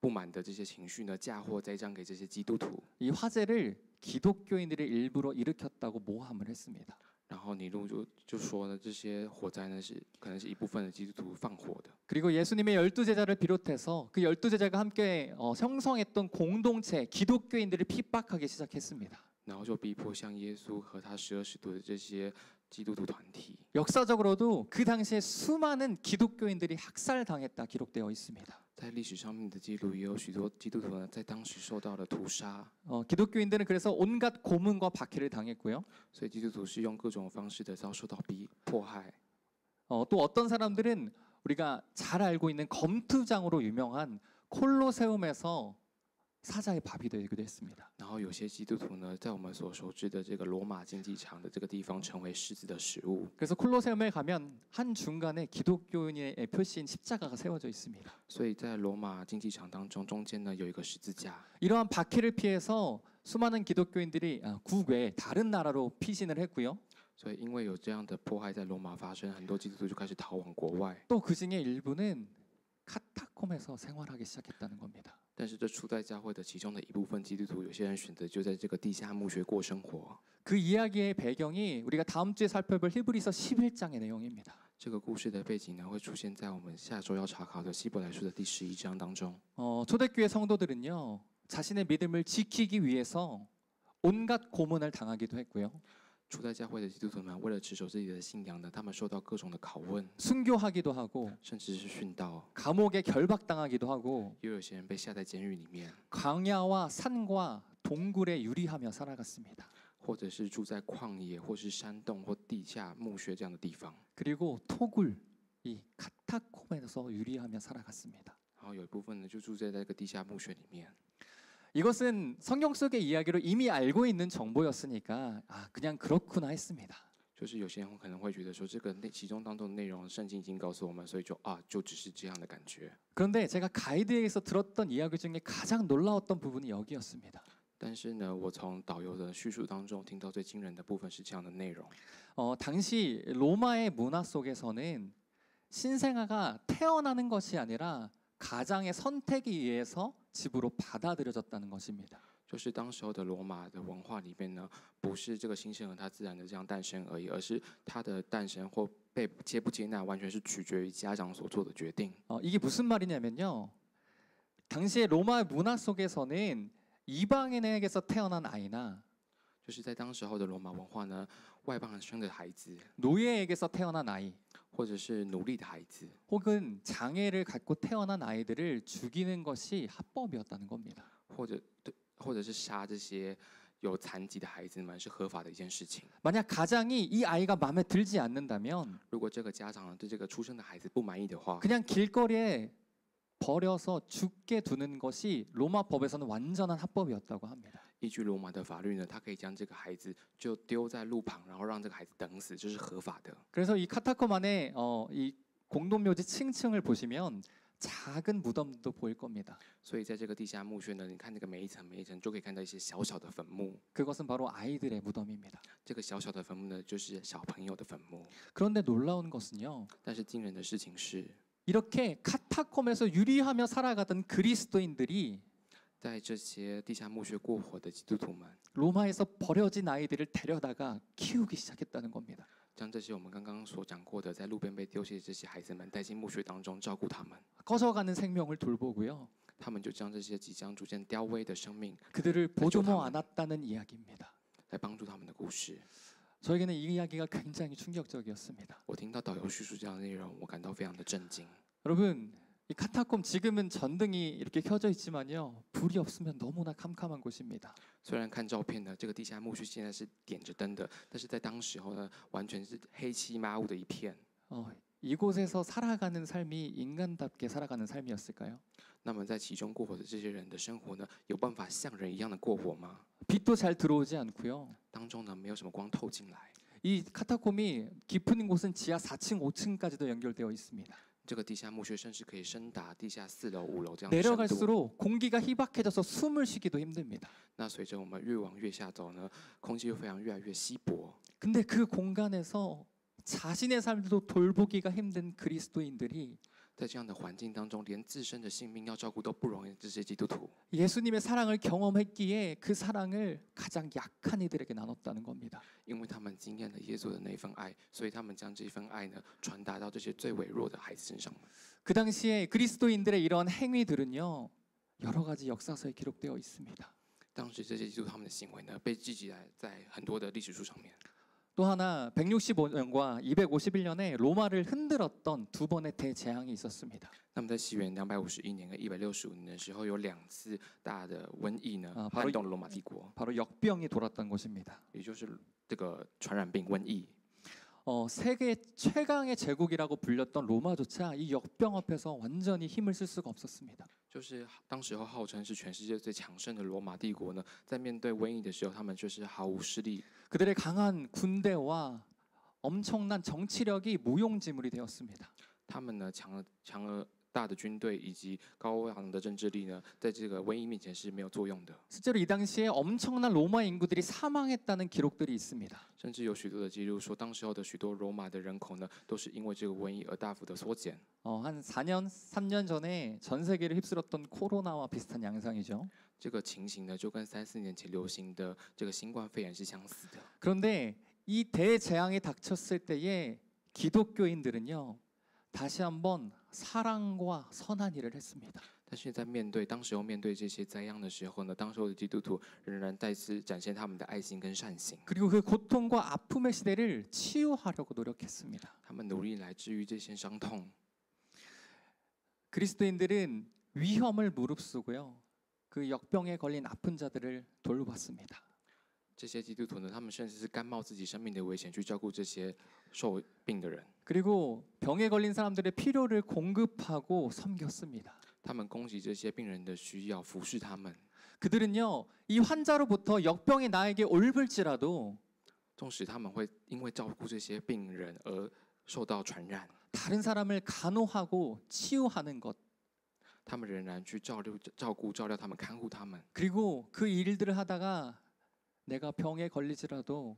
不满的这些情绪呢，嫁祸栽赃给这些基督徒。 이 화재를 기독교인들이 일부러 일으켰다고 모함을 했습니다. 然后尼禄就说呢，这些火灾呢可能是一部分的基督徒放火的。 그리고 예수님의 12제자를 비롯해서 그 12제자가 함께 형성했던 공동체 기독교인들을 핍박하기 시작했습니다. 然后就逼迫像耶稣和他12使徒的这些基督徒团体。 역사적으로도 그 당시에 수많은 기독교인들이 학살당했다 기록되어 있습니다. 在历史上面的记录也有许多基督徒呢，在当时受到了屠杀。 기독교인들은 그래서 온갖 고문과 박해를 당했고요. 所以基督徒是用各种方式的遭受到迫害。 또 어떤 사람들은 우리가 잘 알고 있는 검투장으로 유명한 콜로세움에서 사자의 밥이 되기도 했습니다. 然后有些基督徒呢，在我们所熟知的这个罗马竞技场的这个地方，成为狮子的食物。 그래서 콜로세움에 가면 한 중간에 기독교인의 표시인 십자가가 세워져 있습니다. 所以在罗马竞技场当中，中间呢有一个十字架。 이러한 박해를 피해서 수많은 기독교인들이 국외 다른 나라로 피신을 했고요. 所以因为有这样的迫害在罗马发生，很多基督徒就开始逃往国外。 또 그 중에 일부는 카타콤에서 생활하기 시작했다는 겁니다. 但是这初代教会的其中的一部分基督徒，有些人选择就在这个地下墓穴过生活。 그 이야기의 배경이 우리가 다음 주에 살펴볼 히브리서 11장의 내용입니다. 这个故事的背景呢，会出现在我们下周要查考的希伯来书的第11章当中。 초대교회 성도들은요, 자신의 믿음을 지키기 위해서 온갖 고문을 당하기도 했고요. 初代教会的基督徒们为了持守自己的信仰呢，他们受到各种的拷问， 순교하기도 하고 甚至是殉道， 감옥에 결박당하기도 하고 也有些人被下在监狱里面， 광야와 산과 동굴에 유리하며 살아갔습니다. 或者是住在旷野，或是山洞或地下墓穴这样的地方。 그리고 토굴, 이 카타콤에서 유리하며 살아갔습니다. 然后有一部分呢，就住在那个地下墓穴里面。 이것은 성경 속의 이야기로 이미 알고 있는 정보였으니까 그냥 그렇구나 했습니다. 就是有些人可能会觉得说，这个其中当中的内容，圣经已经告诉我们，所以就只是这样的感觉。 그런데 제가 가이드에서 들었던 이야기 중에 가장 놀라웠던 부분이 여기였습니다. 但是呢，我从导游的叙述当中听到最惊人的部分是这样的内容。 당시 로마의 문화 속에서는 신생아가 태어나는 것이 아니라 가장의 선택에 의해서 집으로 받아들여졌다는 것입니다. 就是当时候的罗马的文化里面呢，不是这个新生儿他自然的这样诞生而已，而是他的诞生或被接不接纳，完全是取决于家长所做的决定。 이게 무슨 말이냐면요. 당시의 로마의 문화 속에서는 이방인에게서 태어난 아이나 就是在当时候的罗马文化呢，外邦人生的孩子， 노예에게서 태어난 아이 或者是奴隶的孩子， 혹은 장애를 갖고 태어난 아이들을 죽이는 것이 합법이었다는 겁니다. 或者是杀这些有残疾的孩子们是合法的一件事情。 만약 가장이 이 아이가 마음에 들지 않는다면 如果这个家长对这个出生的孩子不满意的话， 그냥 길거리에 버려서 죽게 두는 것이 로마 법에서는 완전한 합법이었다고 합니다. 依据罗马的法律呢，他可以将这个孩子就丢在路旁，然后让这个孩子等死，这是合法的。 그래서 이 카타콤 안에 이 공동묘지 층층을 보시면 작은 무덤도 보일 겁니다. 所以在这个地下墓穴呢，你看那个每一层每一层，就可以看到一些小小的坟墓。 그것은 바로 아이들의 무덤입니다. 这个小小的坟墓呢，就是小朋友的坟墓。 그런데 놀라운 것은요. 但是惊人的事情是， 이렇게 카타콤에서 유리하며 살아가던 그리스도인들이 在这些地下墓穴过活的基督徒们， 로마에서 버려진 아이들을 데려다가 키우기 시작했다는 겁니다. 将这些我们刚刚所讲过的，在路边被丢弃的这些孩子们带进墓穴当中照顾他们， 꺼져가는 생명을 돌보고요. 他们就将这些即将逐渐凋微的生命 그들을 보듬어 안았다는 이야기입니다. 来帮助他们的故事。 저에게는 이 이야기가 굉장히 충격적이었습니다. 我听到导游叙述这样的内容，我感到非常的震惊。 여러분, 이 카타콤 지금은 전등이 이렇게 켜져 있지만요. 불이 없으면 너무나 캄캄한 곳입니다. 虽然看照片呢，这个地下墓穴现在是点着灯的，但是在当时候呢，完全是黑漆麻乌的一片。 이곳에서 살아가는 삶이 인간답게 살아가는 삶이었을까요? 那么在其中过活的这些人的生活呢，有办法像人一样的过活吗？ 빛도 잘 들어오지 않고요. 当中呢，没有什么光透进来。 이 카타콤이 깊은 곳은 지하 4층, 5층까지도 연결되어 있습니다. 这个地下墓穴甚至可以深达地下4楼、5楼这样的深度。 내려갈수록 공기가 희박해져서 숨을 쉬기도 힘듭니다. 那随着我们越往越下走呢，空气就非常越来越稀薄。 근데 그 공간에서 자신의 삶도 돌보기가 힘든 그리스도인들이 在这样的环境当中，连自身的性命要照顾都不容易，这些基督徒， 예수님의 사랑을 경험했기에 그 사랑을 가장 약한 이들에게 나눴다는 겁니다. 因为他们经验了耶稣的那份爱，所以他们将这份爱呢传达到这些最微弱的孩子身上。 그 당시에 그리스도인들의 이런 행위들은요. 여러 가지 역사서에 기록되어 있습니다. 当时这些基督徒他们的行为呢，被记载在很多的历史书上面。 또 하나 165년과 251년에 로마를 흔들었던 두 번의 대재앙이 있었습니다. 那么在西元251年跟165年的时候，有2次大的瘟疫呢， 바로 撼动了罗马帝国， 바로 역병이 돌았던 것입니다. 也就是这个传染病瘟疫。 세계 최강의 제국이라고 불렸던 로마조차 이 역병 앞에서 완전히 힘을 쓸 수가 없었습니다. 就是当时候号称是全世界最强盛的罗马帝国呢，在面对瘟疫的时候，他们就是毫无势力。 그들의 강한 군대와 엄청난 정치력이 무용지물이 되었습니다. 他们呢强而大的军队以及高昂的政治力呢，在这个瘟疫面前是没有作用的。 실제로 이 당시에 엄청난 로마 인구들이 사망했다는 기록들이 있습니다. 甚至有许多的记录说，当时候的许多罗马的人口呢，都是因为这个瘟疫而大幅的缩减。 한 4년, 3년 전에 전 세계를 휩쓸었던 코로나와 비슷한 양상이죠. 这个情形呢，就跟3、4年前流行的这个新冠肺炎是相似的。 그런데 이 대재앙이 닥쳤을 때에 기독교인들은요. 다시 한번 사랑과 선한 일을 했습니다. 但是当时候面对这些灾殃的时候呢，当时候的基督徒仍然再次展现他们的爱心跟善行， 그리고 그 고통과 아픔의 시대를 치유하려고 노력했습니다. 他们努力来治愈这些伤痛。 그리스도인들은 위험을 무릅쓰고요. 그 역병에 걸린 아픈 자들을 돌봤습니다. 这些基督徒呢，他们甚至是甘冒自己生命的危险去照顾这些受病的人， 그리고 병에 걸린 사람들의 필요를 공급하고 섬겼습니다. 他们供给这些病人的需要，服侍他们。 그들은요, 이 환자로부터 역병이 나에게 옮을지라도 纵使他们会因为照顾这些病人而受到传染， 다른 사람을 간호하고 치유하는 것, 他们仍然去照顾、照料他们、看护他们。 그리고 그 일들을 하다가 내가 병에 걸리지라도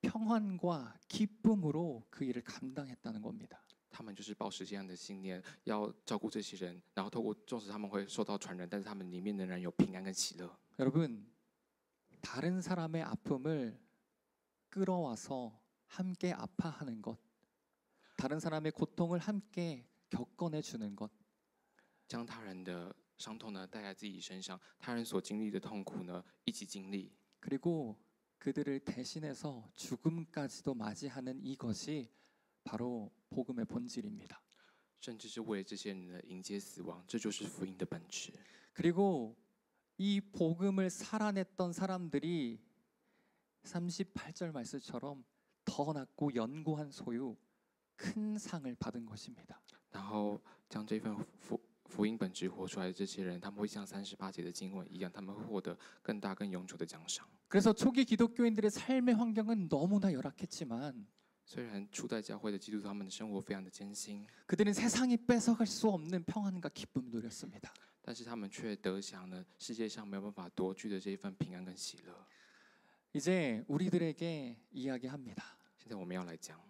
평안과 기쁨으로 그 일을 감당했다는 겁니다. 他们就是抱持这样的信念，要照顾这些人，然后透过纵使他们会受到传染，但是他们里面仍然有平安跟喜乐。 여러분, 다른 사람의 아픔을 끌어와서 함께 아파하는 것, 다른 사람의 고통을 함께 겪어내 주는 것, 将他人的伤痛呢带在自己身上，他人所经历的痛苦呢一起经历， 그리고 그들을 대신해서 죽음까지도 맞이하는 이것이 바로 복음의 본질입니다. 甚至是为了这些人呢迎接死亡，这就是福音的本质。 그리고 이 복음을 살아냈던 사람들이 38절 말씀처럼 더 낫고 연고한 소유, 큰 상을 받은 것입니다. 然后将这份福音本质活出来的这些人，他们会像38节的经文一样，他们会获得更大、更永久的奖赏。 그래서 초기 기독교인들의 삶의 환경은 너무나 열악했지만 虽然初代教会的基督徒他们的生活非常的艰辛， 그들은 세상이 뺏어갈 수 없는 평안과 기쁨을 누렸습니다. 但是他们却得享了世界上没有办法夺去的这一份平安跟喜乐。 이제 우리들에게 이야기합니다. 现在我们要来讲，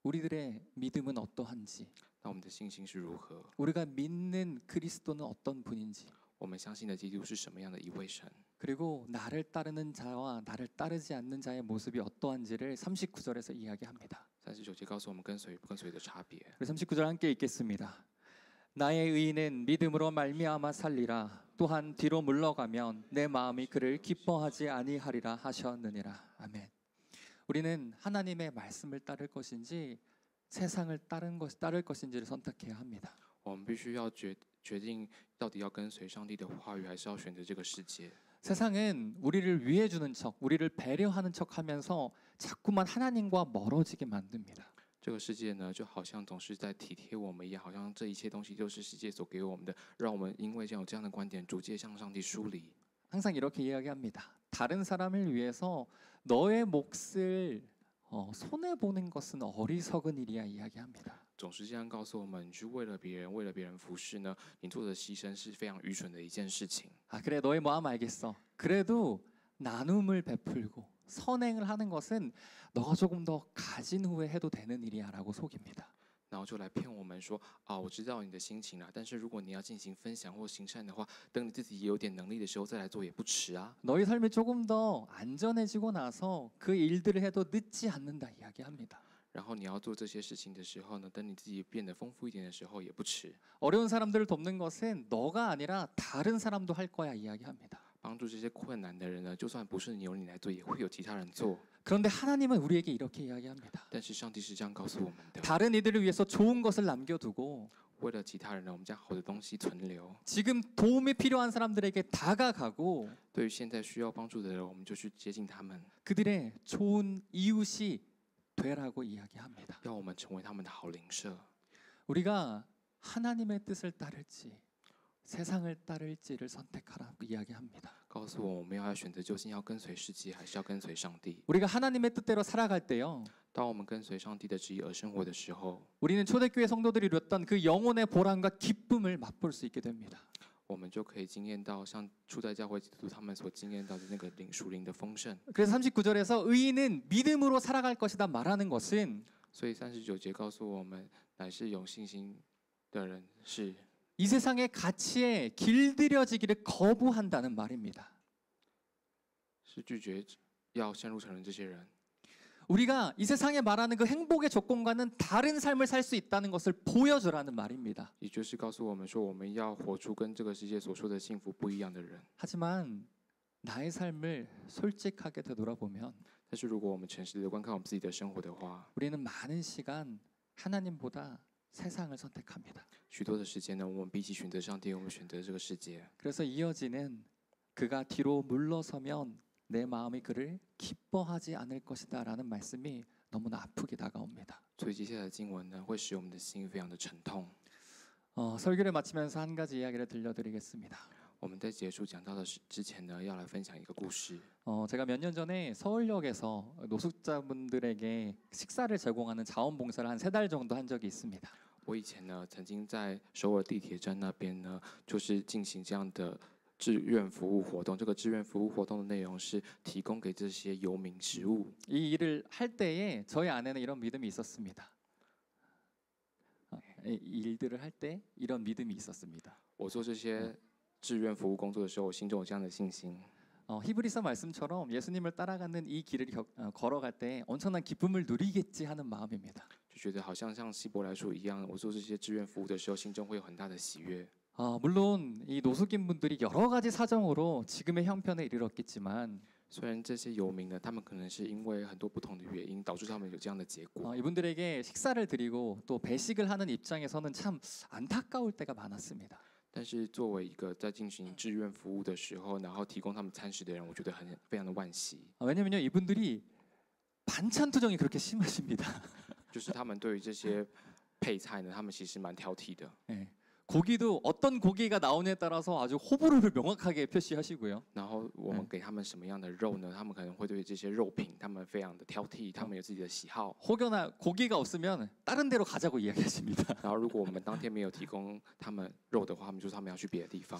우리들의 믿음은 어떠한지, 那我们的信心是如何？ 우리가 믿는 그리스도는 어떤 분인지, 我们相信的基督是什么样的一位神？ 그리고 나를 따르는 자와 나를 따르지 않는 자의 모습이 어떠한지를 39절에서 이야기합니다. 39节告诉我们跟随不跟随的差别。 우리 39절 함께 읽겠습니다. 나의 의인은 믿음으로 말미암아 살리라. 또한 뒤로 물러가면 내 마음이 그를 기뻐하지 아니하리라 하셨느니라. 아멘. 우리는 하나님의 말씀을 따를 것인지 세상을 따를 것인지를 선택해야 합니다. 我们必须要决定到底要跟随上帝的话语，还是要选择这个世界。 세상은 우리를 위해 주는 척, 우리를 배려하는 척하면서 자꾸만 하나님과 멀어지게 만듭니다. 这个世界呢，就好像总是在体贴我们一样，好像这一切东西都是世界所给我们的，让我们因为有这样的观点，逐渐向上帝疏离。 항상 이렇게 이야기합니다. 다른 사람을 위해서 너의 몫을 손해 보는 것은 어리석은 일이야 이야기합니다. 总是这样告诉我们，你去为了别人服侍呢，你做的牺牲是非常愚蠢的一件事情。 아 그래 너의 마음 알겠어. 그래도 나눔을 베풀고 선행을 하는 것은 너가 조금 더 가진 후에 해도 되는 일이야라고 속입니다. 然后就来骗我们说啊，我知道你的心情啦，但是如果你要进行分享或行善的话，等你自己有点能力的时候再来做也不迟啊。 너희 삶이 조금 더 안전해지고 나서 그 일들을 해도 늦지 않는다 이야기합니다. 然后你要做这些事情的时候呢，等你自己变得丰富一点的时候也不迟。 어려운 사람들을 돕는 것은 너가 아니라 다른 사람도 할 거야 이야기합니다. 帮助这些困难的人呢，就算不是由你来做，也会有其他人做。 그런데 하나님은 우리에게 이렇게 이야기합니다. 但是上帝是这样告诉我们的： 다른 이들을 위해서 좋은 것을 남겨두고 为了其他人呢，我们将好的东西存留。 지금 도움이 필요한 사람들에게 다가가고 对于现在需要帮助的人，我们就去接近他们， 그들의 좋은 이웃이 되라고 이야기합니다. 要我们成为他们的好邻舍。 우리가 하나님의 뜻을 따를지 세상을 따를지를 선택하라고 이야기합니다. 告诉我们要选择究竟要跟随世界，还是要跟随上帝。 우리가 하나님의 뜻대로 살아갈 때요. 当我们跟随上帝的旨意而生活的时候， 우리는 초대교회 성도들이 이뤘던 그 영혼의 보람과 기쁨을 맛볼 수 있게 됩니다. 我们就可以经验到像初代教会基督徒他们所经验到的那个属灵的丰盛。 그래서 39절에서 의인은 믿음으로 살아갈 것이다 말하는 것은 所以39节告诉我们，乃是有信心的人是 이 세상의 가치에 길들여지기를 거부한다는 말입니다. 拒绝要陷入成人这些人。 우리가 이 세상에 말하는 그 행복의 조건과는 다른 삶을 살 수 있다는 것을 보여주라는 말입니다. 也就是告诉我们说，我们要活出跟这个世界所说的幸福不一样的人。 하지만 나의 삶을 솔직하게 되돌아보면 但是如果我们诚实的观看我们自己的生活的话， 우리는 많은 시간 하나님보다 세상을 선택합니다. 许多的时间呢，我们比起选择上帝，我们选择这个世界。 그래서 이어지는 그가 뒤로 물러서면 내 마음이 그를 기뻐하지 않을 것이다라는 말씀이 너무나 아프게 다가옵니다. 所以接下来的经文呢，会使我们的心非常的沉痛。 설교를 마치면서 한 가지 이야기를 들려드리겠습니다. 我们在结束讲到的之前呢，要来分享一个故事。 제가 몇 년 전에 서울역에서 노숙자분들에게 식사를 제공하는 자원봉사를 한 3달 정도 한 적이 있습니다. 我以前呢，曾经在首尔地铁站那边呢，就是进行这样的志愿服务活动。这个志愿服务活动的内容是提供给这些游民食物。 이 일을 할 때에 저희 안에는 이런 믿음이 있었습니다. 이 일들을 할 때 이런 믿음이 있었습니다. 我做这些志愿服务工作的时候，我心中有这样的信心。 히브리서 말씀처럼 예수님을 따라가는 이 길을 걸어갈 때 엄청난 기쁨을 누리겠지 하는 마음입니다. 就觉得好像希伯来书一样，我做这些志愿服务的时候，心中会有很大的喜悦。 물론 이 노숙인 분들이 여러 가지 사정으로 지금의 형편에 이르렀겠지만 虽然这些游民呢，他们可能是因为很多不同的原因导致他们有这样的结果， 이분들에게 식사를 드리고 또 배식을 하는 입장에서는 참 안타까울 때가 많았습니다. 但是作为一个在进行志愿服务的时候，然后提供他们餐食的人，我觉得非常的惋惜。 왜냐면요 이분들이 반찬 투정이 그렇게 심하십니다. 就是他们对于这些配菜呢，他们其实蛮挑剔的。 네. 고기도 어떤 고기가 나오냐에 따라서 아주 호불호를 명확하게 표시하시고요. 然后我们给他们什么样的肉呢？他们可能会对这些肉品，他们非常的挑剔，他们有自己的喜好。 혹여나 고기가 없으면 다른 데로 가자고 이야기하십니다. 然后如果我们当天没有提供他们肉的话，他们就说他们要去别的地方。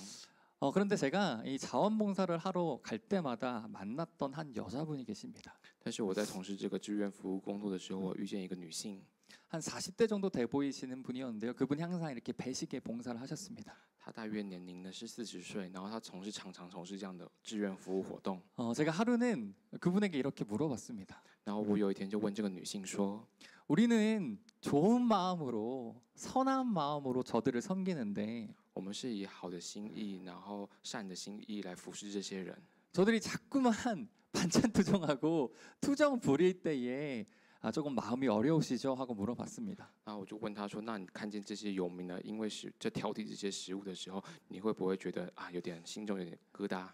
그런데 제가 이 자원봉사를 하러 갈 때마다 만났던 한 여자분이 계십니다. 但是我在从事这个志愿服务工作的时候，我遇见一个女性， 한 40대 정도 돼 보이시는 분이었는데요. 그분이 항상 이렇게 배식의 봉사를 하셨습니다. 她大约年龄呢是40岁，然后她常常从事这样的志愿服务活动。 제가 하루는 그분에게 이렇게 물어봤습니다. 然后我有一天就问这个女性说， 우리는 좋은 마음으로 선한 마음으로 저들을 섬기는데 我们是以好的心意，然后善的心意来服侍这些人， 저들이 자꾸만 반찬 투정하고 투정 부릴 때에 조금 마음이 어려우시죠? 하고 물어봤습니다. 然后我就问她说，那你看见这些游民呢，因为在挑剔这些食物的时候，你会不会觉得有点心中有点疙瘩？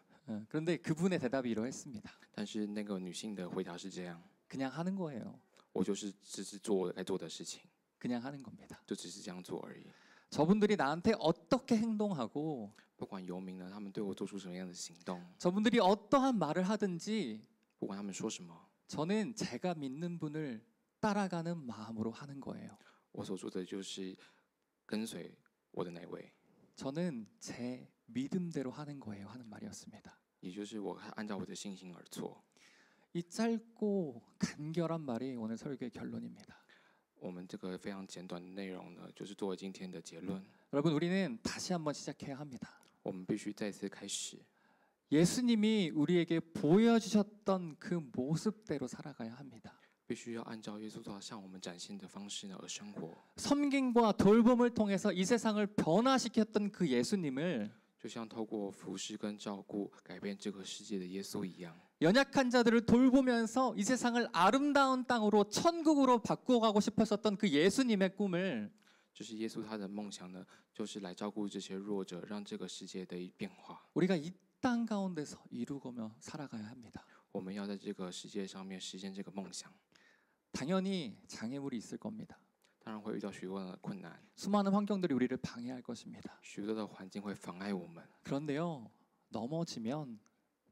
그런데 그분의 대답이 이러했습니다. 但是那个女性的回答是这样， 그냥 하는 거예요. 我只是做我该做的事情， 그냥 하는 겁니다. 就只是这样做而已。 저분들이 나한테 어떻게 행동하고 不管游民呢，他们对我做出什么样的行动， 저분들이 어떠한 말을 하든지 不管他们说什么， 저는 제가 믿는 분을 따라가는 마음으로 하는 거예요. 我所做的就是跟随我的那位， 저는 제 믿음대로 하는 거예요. 하는 말이었습니다. 也就是我按照我的信心而做。 이 짧고 간결한 말이 오늘 설교의 결론입니다. 我们这个非常简短的内容呢，就是作为今天的结论。 여러분 우리는 다시 한번 시작해야 합니다. 我们必须再次开始， 예수님이 우리에게 보여주셨던 그 모습대로 살아가야 합니다. 必须要按照耶稣所向我们展现的方式呢而生活。 섬김과 돌봄을 통해서 이 세상을 변화시켰던 그 예수님을 就像透过服侍跟照顾改变这个世界的耶稣一样， 연약한 자들을 돌보면서 이 세상을 아름다운 땅으로 천국으로 바꾸어가고 싶었었던 그 예수님의 꿈을 就是耶稣他的梦想呢，就是来照顾这些弱者，让这个世界得以变化。 우리가 이 땅 가운데서 이루고며 살아가야 합니다. 我们要在这个世界上面实现这个梦想， 당연히 장애물이 있을 겁니다. 当然会遇到许多的困难， 수많은 환경들이 우리를 방해할 것입니다. 许多的环境会妨碍我们。 그런데요, 넘어지면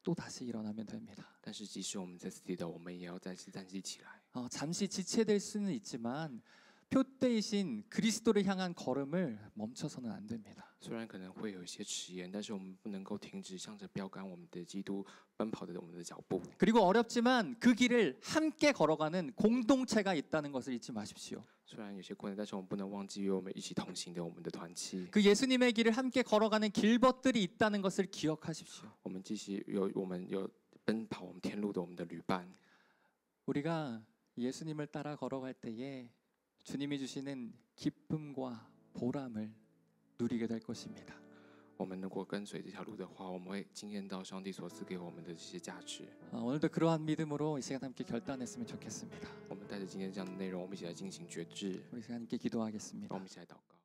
또 다시 일어나면 됩니다. 但是即使我们在死地的，我们也要再次站立起来。 잠시 지체될 수는 있지만 표대이신 그리스도를 향한 걸음을 멈춰서는 안 됩니다. 虽然可能会有一些迟延，但是我们不能够停止向着标杆我们的基督奔跑的我们的脚步。 그리고 어렵지만 그 길을 함께 걸어가는 공동체가 있다는 것을 잊지 마십시오. 虽然有些困难，但是我们不能忘记与我们一起同行的我们的团契。 그 예수님의 길을 함께 걸어가는 길벗들이 있다는 것을 기억하십시오. 我们继续有奔跑我们天路的我们的旅伴。 우리가 예수님을 따라 걸어갈 때에 주님이 주시는 기쁨과 보람을 누리게 될 것입니다. 我们如果跟随这条路的话，我们会经验到上帝所赐给我们的这些价值。 오늘도 그러한 믿음으로 이 시간 함께 결단했으면 좋겠습니다. 我们带着今天这样的内容，我们一起来进行决志， 우리 시간 함께 기도하겠습니다. 让我们一起来祷告。